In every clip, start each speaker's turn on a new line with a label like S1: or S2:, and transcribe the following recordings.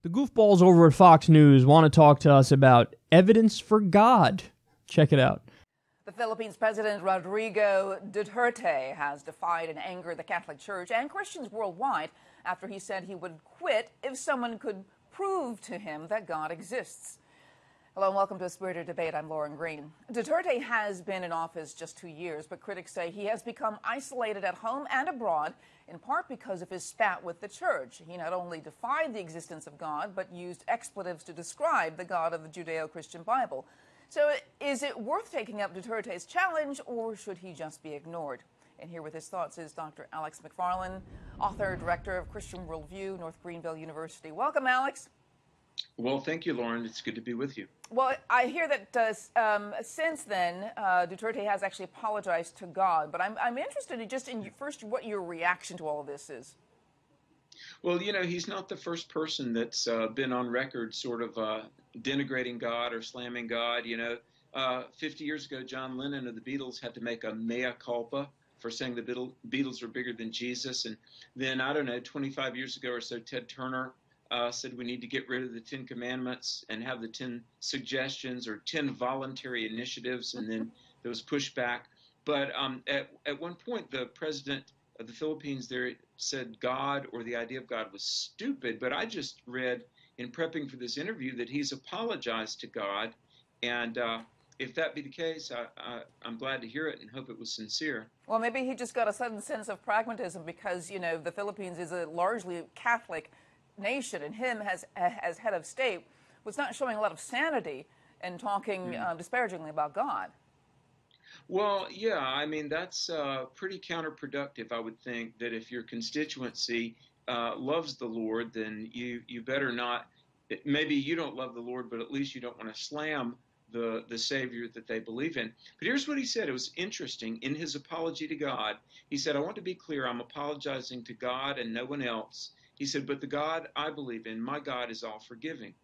S1: The goofballs over at Fox News want to talk to us about evidence for God. Check it out.
S2: The Philippines President Rodrigo Duterte has defied and angered the Catholic Church and Christians worldwide after he said he would quit if someone could prove to him that God exists. Hello and welcome to A Spirited Debate. I'm Lauren Green. Duterte has been in office just 2 years, but critics say he has become isolated at home and abroad, in part because of his spat with the church. He not only defied the existence of God, but used expletives to describe the God of the Judeo-Christian Bible. So is it worth taking up Duterte's challenge, or should he just be ignored? And here with his thoughts is Dr. Alex McFarland, author, director of Christian Worldview, North Greenville University. Welcome, Alex.
S3: Well, thank you, Lauren. It's good to be with you.
S2: Well, I hear that since then, Duterte has actually apologized to God. But I'm interested in just first what your reaction to all of this is.
S3: Well, you know, he's not the first person that's been on record sort of denigrating God or slamming God. You know, 50 years ago, John Lennon of the Beatles had to make a mea culpa for saying the Beatles were bigger than Jesus. And then, I don't know, 25 years ago or so, Ted Turner said we need to get rid of the 10 Commandments and have the 10 suggestions or 10 voluntary initiatives, and then there was pushback. But at one point, the president of the Philippines there said God or the idea of God was stupid. But I just read in prepping for this interview that he's apologized to God, and if that be the case, I'm glad to hear it and hope it was sincere. Well,
S2: maybe he just got a sudden sense of pragmatism because, you know, the Philippines is a largely Catholic nation, and him as head of state was not showing a lot of sanity and talking disparagingly about God.
S3: Well, yeah, I mean, that's pretty counterproductive, I would think, that if your constituency loves the Lord, then you better not, maybe you don't love the Lord, but at least you don't want to slam the Savior that they believe in. But here's what he said. It was interesting. In his apology to God, he said, I want to be clear, I'm apologizing to God and no one else. He said, but the God I believe in, my God is all forgiving.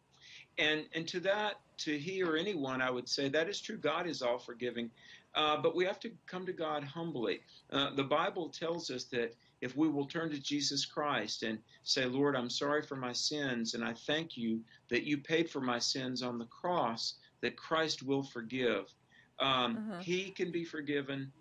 S3: And to that, to he or anyone, I would say that is true. God is all forgiving. But we have to come to God humbly. The Bible tells us that if we will turn to Jesus Christ and say, Lord, I'm sorry for my sins, and I thank you that you paid for my sins on the cross, that Christ will forgive. He can be forgiven.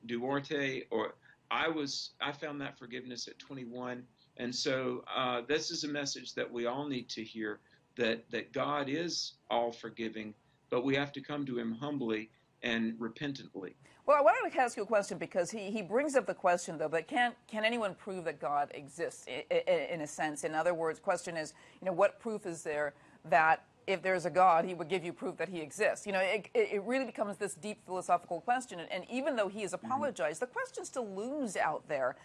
S3: Duterte, or I found that forgiveness at 21. And so this is a message that we all need to hear, that God is all forgiving, but we have to come to him humbly and repentantly.
S2: Well, I wanted to ask you a question because he brings up the question, though, that can anyone prove that God exists in a sense? In other words, question is, you know, what proof is there that if there's a God, he would give you proof that he exists? You know, it really becomes this deep philosophical question. And even though he has apologized, the question still looms out there.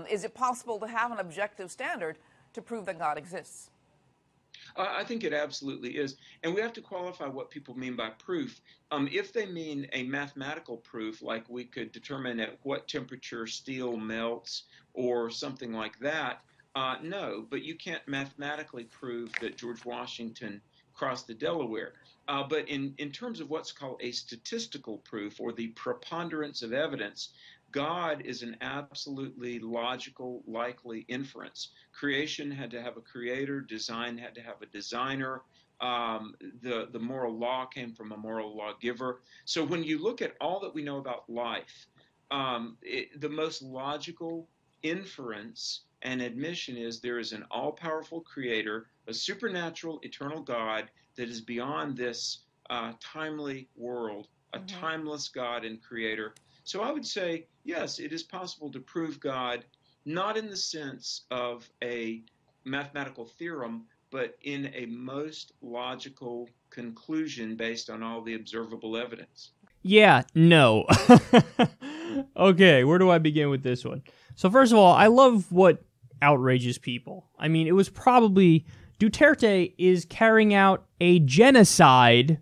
S2: Is it possible to have an objective standard to prove that God exists?
S3: I think it absolutely is. And we have to qualify what people mean by proof. If they mean a mathematical proof, like we could determine at what temperature steel melts or something like that, no. But you can't mathematically prove that George Washington crossed the Delaware. But in terms of what's called a statistical proof, or the preponderance of evidence, God is an absolutely logical, likely inference. Creation had to have a creator. Design had to have a designer. The moral law came from a moral lawgiver. So when you look at all that we know about life, the most logical inference and admission is there is an all-powerful creator, a supernatural, eternal God that is beyond this timely world, a timeless God and creator. So I would say, yes, it is possible to prove God, not in the sense of a mathematical theorem, but in a most logical conclusion based on all the observable evidence.
S1: Yeah, no. Okay, where do I begin with this one? So first of all, I love what outrages people. I mean, it was probably Duterte is carrying out a genocide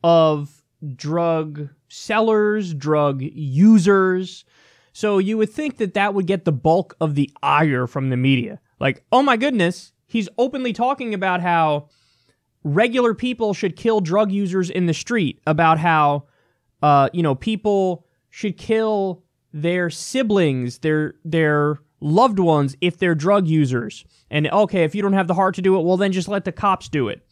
S1: of drug sellers, drug users. So you would think that that would get the bulk of the ire from the media. Like, oh my goodness, he's openly talking about how regular people should kill drug users in the street, about how, people should kill their siblings, their loved ones if they're drug users. And okay, if you don't have the heart to do it, well then just let the cops do it.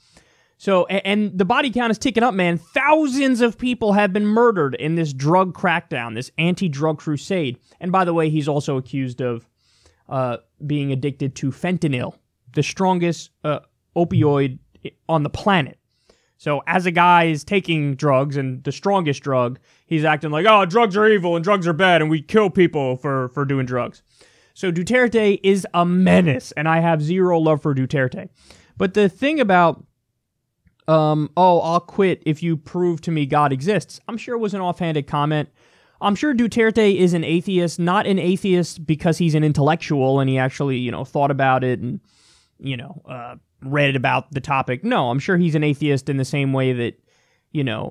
S1: So, and the body count is ticking up, man. Thousands of people have been murdered in this drug crackdown, this anti-drug crusade. And by the way, he's also accused of being addicted to fentanyl, the strongest opioid on the planet. So as a guy is taking drugs, and the strongest drug, he's acting like, oh, drugs are evil and drugs are bad and we kill people for doing drugs. So Duterte is a menace, and I have zero love for Duterte. But the thing about, I'll quit if you prove to me God exists, I'm sure it was an offhanded comment. I'm sure Duterte is an atheist, not an atheist because he's an intellectual and he actually, thought about it and, read about the topic. No, I'm sure he's an atheist in the same way that,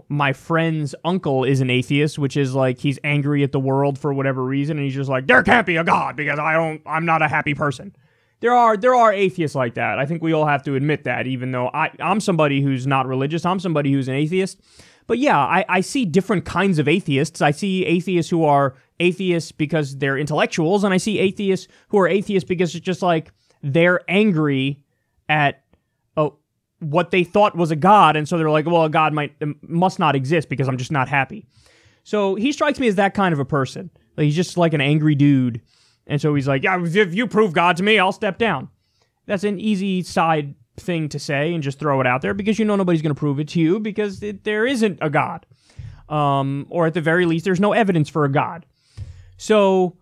S1: my friend's uncle is an atheist, which is like he's angry at the world for whatever reason, and he's just like, there can't be a God because I'm not a happy person. There are atheists like that. I think we all have to admit that, even though I'm somebody who's not religious. I'm somebody who's an atheist. But yeah, I see different kinds of atheists. I see atheists who are atheists because they're intellectuals, and I see atheists who are atheists because it's just like they're angry at what they thought was a God, and so they're like, well, a God must not exist because I'm just not happy. So he strikes me as that kind of a person. Like, he's just like an angry dude, and so he's like, yeah, if you prove God to me, I'll step down. That's an easy side thing to say and just throw it out there because nobody's going to prove it to you because there isn't a God. Or at the very least, there's no evidence for a God. So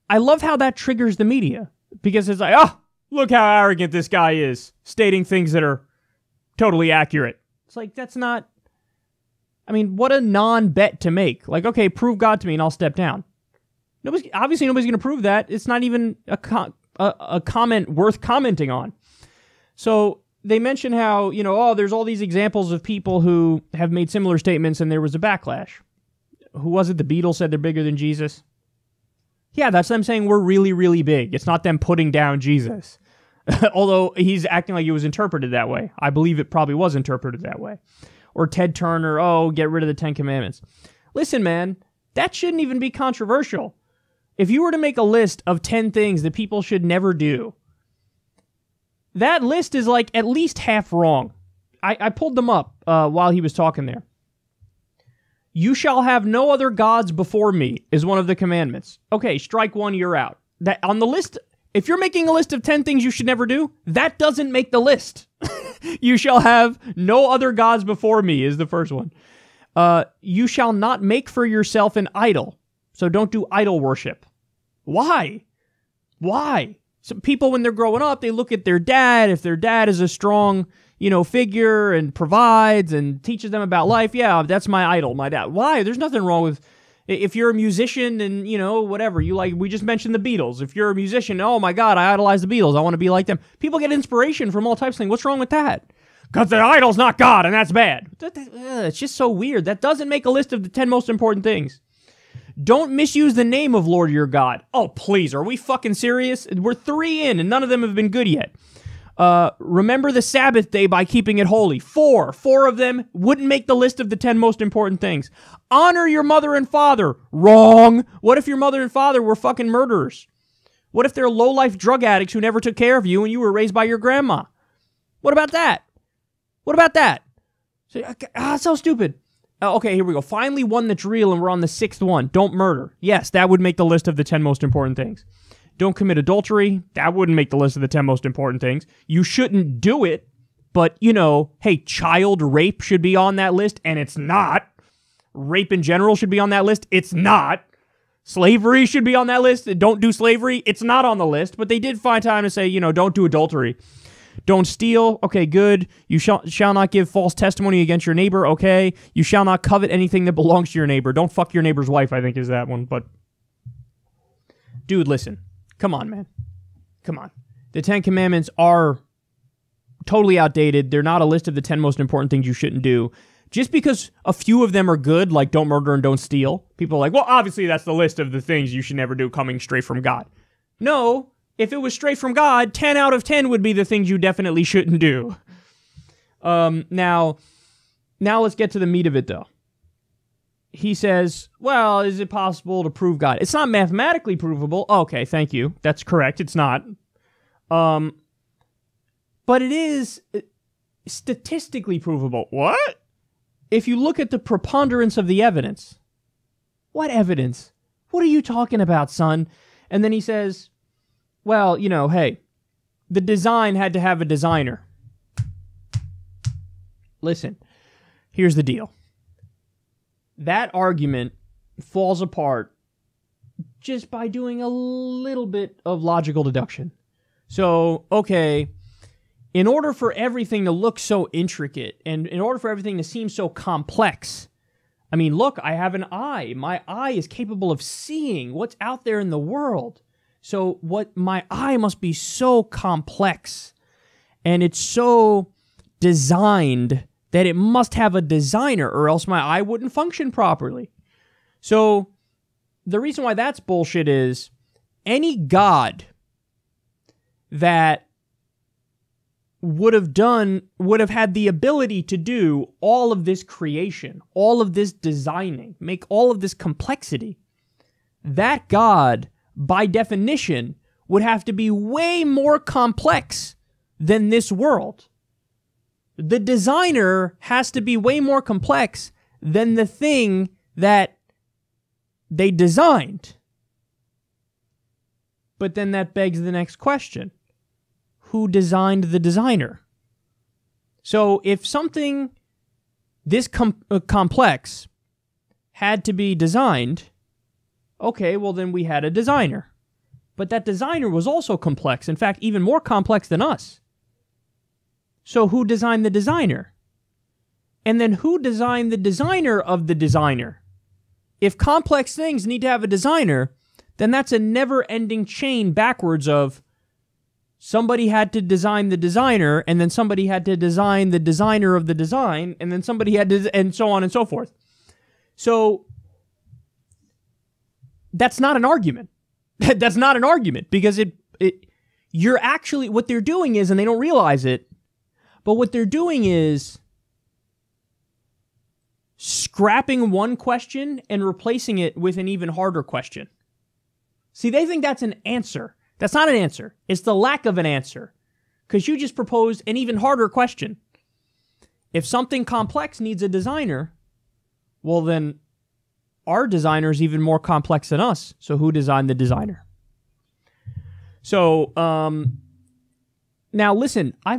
S1: I love how that triggers the media because it's like, oh, look how arrogant this guy is, stating things that are totally accurate. It's like, that's not, what a non-bet to make. Like, okay, prove God to me and I'll step down. Obviously nobody's going to prove that. It's not even a comment worth commenting on. So they mention how, there's all these examples of people who have made similar statements and there was a backlash. Who was it? The Beatles said they're bigger than Jesus. Yeah, that's them saying we're really, really big. It's not them putting down Jesus. Although he's acting like it was interpreted that way. I believe it probably was interpreted that way. Or Ted Turner, get rid of the Ten Commandments. Listen, man, that shouldn't even be controversial. If you were to make a list of 10 things that people should never do, that list is like at least half wrong. I pulled them up while he was talking there. You shall have no other gods before me is one of the commandments. Okay, strike one, you're out. That on the list, if you're making a list of 10 things you should never do, that doesn't make the list. You shall have no other gods before me is the first one. You shall not make for yourself an idol. So don't do idol worship. Why? So people, when they're growing up, they look at their dad. If their dad is a strong, figure and provides and teaches them about life, yeah, that's my idol, my dad. Why? There's nothing wrong with, if you're a musician and, whatever, we just mentioned the Beatles. If you're a musician, oh my God, I idolize the Beatles. I want to be like them. People get inspiration from all types of things. What's wrong with that? Because their idol's not God, and that's bad. It's just so weird. That doesn't make a list of the 10 most important things. Don't misuse the name of Lord your God. Oh, please, are we fucking serious? We're 3 in, and none of them have been good yet. Remember the Sabbath day by keeping it holy. 4 of them wouldn't make the list of the 10 most important things. Honor your mother and father. Wrong. What if your mother and father were fucking murderers? What if they're low-life drug addicts who never took care of you and you were raised by your grandma? What about that? So stupid. Okay, here we go. Finally, one that's real, and we're on the 6th one. Don't murder. Yes, that would make the list of the 10 most important things. Don't commit adultery. That wouldn't make the list of the 10 most important things. You shouldn't do it, but, hey, child rape should be on that list, and it's not. Rape in general should be on that list. It's not. Slavery should be on that list. Don't do slavery. It's not on the list, but they did find time to say, don't do adultery. Don't steal. Okay, good. You shall not give false testimony against your neighbor. Okay. You shall not covet anything that belongs to your neighbor. Don't fuck your neighbor's wife, I think is that one. But, dude, listen. Come on, man. Come on. The 10 Commandments are totally outdated. They're not a list of the 10 most important things you shouldn't do. Just because a few of them are good, like don't murder and don't steal, people are like, well, obviously that's the list of the things you should never do coming straight from God. No. If it was straight from God, 10 out of 10 would be the things you definitely shouldn't do. Now let's get to the meat of it, though. he says, well, is it possible to prove God? It's not mathematically provable. Okay, thank you. That's correct. It's not. But it is statistically provable. What? If you look at the preponderance of the evidence. What evidence? What are you talking about, son? And then he says, well, hey, the design had to have a designer. Listen, here's the deal. That argument falls apart just by doing a little bit of logical deduction. So, okay, in order for everything to look so intricate, and in order for everything to seem so complex, I mean, look, I have an eye. My eye is capable of seeing what's out there in the world. So my eye must be so complex, and it's so designed that it must have a designer, or else my eye wouldn't function properly. So the reason why that's bullshit is any god that would have had the ability to do all of this creation, all of this designing, make all of this complexity, that god, by definition, would have to be way more complex than this world. The designer has to be way more complex than the thing that they designed. But then that begs the next question. Who designed the designer? So if something this complex had to be designed, okay, well then we had a designer. But that designer was also complex. In fact, even more complex than us. So who designed the designer? And then who designed the designer of the designer? If complex things need to have a designer, then that's a never-ending chain backwards of somebody had to design the designer, and then somebody had to design the designer of the design, and then somebody had to, and so on and so forth. So that's not an argument. That's not an argument, because you're actually, what they're doing is, and they don't realize it, but what they're doing is scrapping one question and replacing it with an even harder question. See, they think that's an answer. That's not an answer. It's the lack of an answer. Because you just proposed an even harder question. If something complex needs a designer, well then our designer is even more complex than us. So who designed the designer? So, now listen, I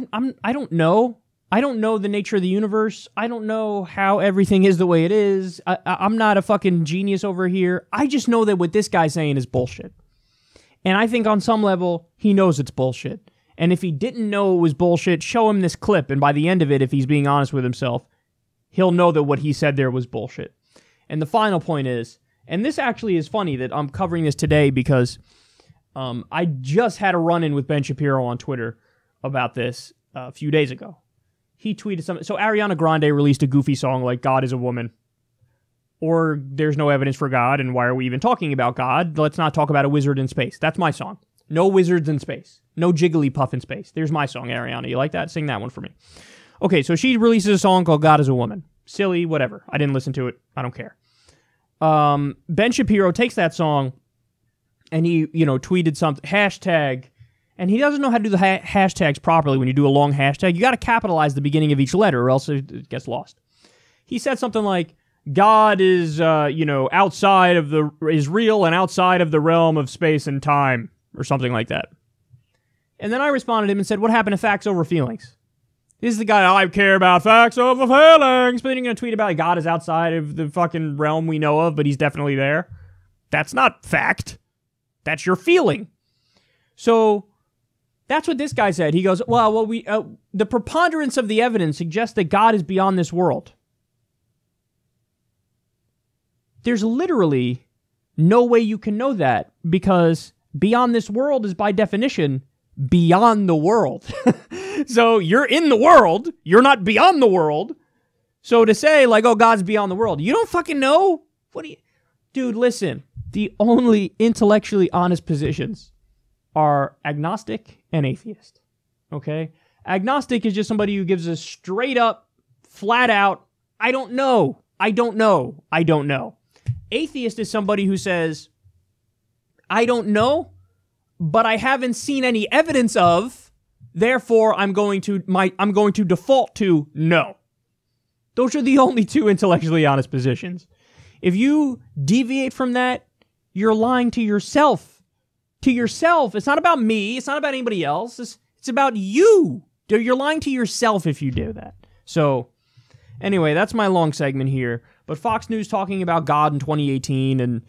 S1: don't know. I don't know the nature of the universe. I don't know how everything is the way it is. I'm not a fucking genius over here. I just know that what this guy's saying is bullshit. And I think on some level, he knows it's bullshit. And if he didn't know it was bullshit, show him this clip. And by the end of it, if he's being honest with himself, he'll know that what he said there was bullshit. And the final point is, and this actually is funny that I'm covering this today because I just had a run-in with Ben Shapiro on Twitter about this a few days ago. He tweeted something. So Ariana Grande released a goofy song like God is a Woman. Or there's no evidence for God, and why are we even talking about God? Let's not talk about a wizard in space. That's my song. No wizards in space. No Jigglypuff in space. There's my song, Ariana. You like that? Sing that one for me. Okay, so she releases a song called God is a Woman. Silly, whatever. I didn't listen to it. I don't care. Ben Shapiro takes that song, and he, tweeted something, hashtag, and he doesn't know how to do the hashtags properly when you do a long hashtag. You got to capitalize the beginning of each letter, or else it gets lost. He said something like, God is, outside of is real and outside of the realm of space and time, or something like that. And then I responded to him and said, what happened to facts over feelings? This is the guy, I care about facts over feelings. But then you're going to tweet about like, God is outside of the fucking realm we know of, but he's definitely there. That's not fact. That's your feeling. So that's what this guy said. He goes, the preponderance of the evidence suggests that God is beyond this world. There's literally no way you can know that, because beyond this world is by definition beyond the world. So you're in the world, you're not beyond the world. So to say like, oh, God's beyond the world, you don't fucking know? Dude, listen, the only intellectually honest positions are agnostic and atheist. Okay? Agnostic is just somebody who gives a straight up, flat out, I don't know. I don't know. I don't know. Atheist is somebody who says, I don't know, but I haven't seen any evidence of, therefore I'm going to default to no. Those are the only two intellectually honest positions. If you deviate from that, you're lying to yourself. To yourself. It's not about me. It's not about anybody else. It's about you. You're lying to yourself if you do that. So, anyway, that's my long segment here. But Fox News talking about God in 2018 and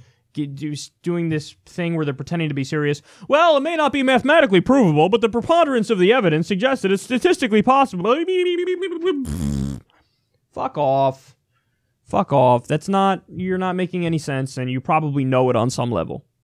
S1: doing this thing where they're pretending to be serious. Well, it may not be mathematically provable, but the preponderance of the evidence suggests that it's statistically possible. Fuck off. Fuck off. You're not making any sense, and you probably know it on some level.